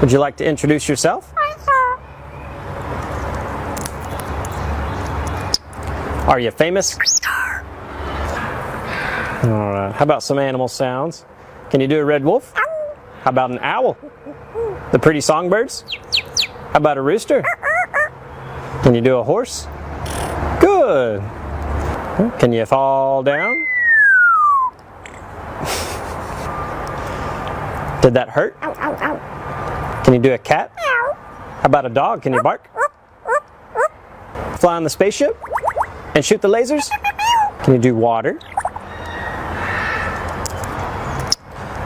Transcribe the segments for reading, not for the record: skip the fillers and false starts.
Would you like to introduce yourself? Are you famous? All right. How about some animal sounds? Can you do a red wolf? How about an owl? The pretty songbirds? How about a rooster? Can you do a horse? Good. Can you fall down? Did that hurt? Can you do a cat? How about a dog? Can you bark? Fly on the spaceship? And shoot the lasers? Can you do water?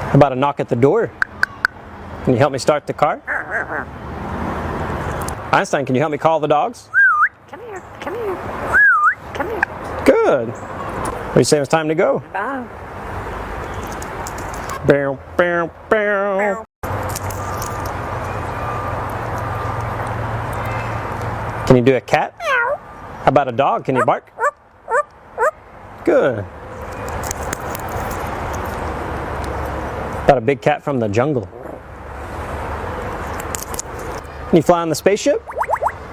How about a knock at the door? Can you help me start the car? Einstein, can you help me call the dogs? Come here, come here, come here. Good. What do you say it's time to go? Bye. Bow, bow, bow. Can you do a cat? How about a dog? Can you bark? Good. About a big cat from the jungle. Can you fly on the spaceship?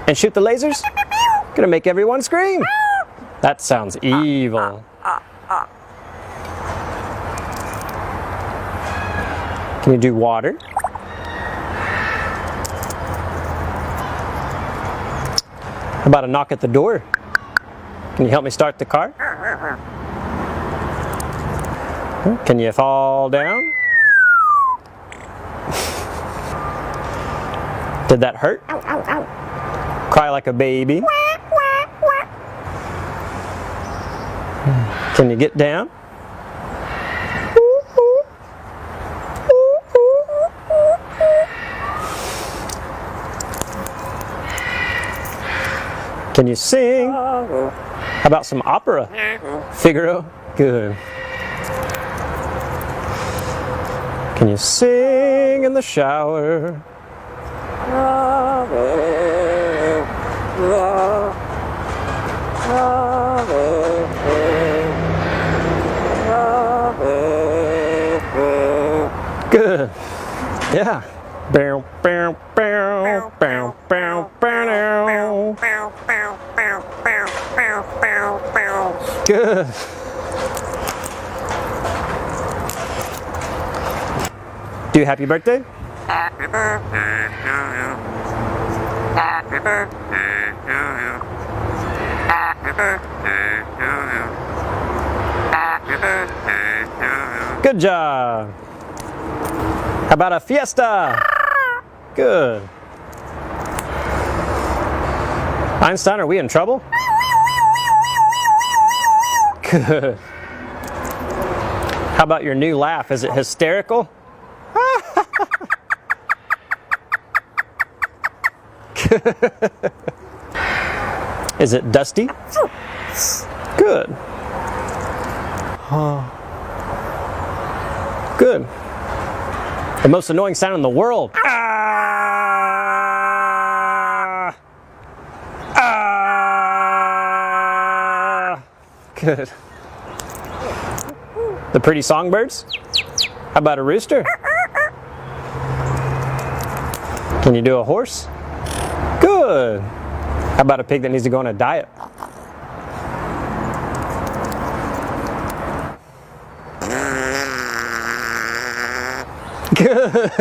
And shoot the lasers? Gonna make everyone scream. That sounds evil. Can you do water? How about a knock at the door? Can you help me start the car? Can you fall down? Did that hurt? Cry like a baby? Can you get down? Can you sing? How about some opera? Figaro? Good. Can you sing in the shower? Good. Yeah. Bow, bow, bow, bow, bow, bow. Good. Do happy birthday? Happy birthday to you. Happy birthday to you. Happy birthday to you. Happy birthday to you. Good job. How about a fiesta? Good. Einstein, are we in trouble? Good. How about your new laugh? Is it hysterical? Is it dusty? Good. Good. The most annoying sound in the world. Ah! Ah! Good. The pretty songbirds? How about a rooster? Can you do a horse? Good. How about a pig that needs to go on a diet? Good.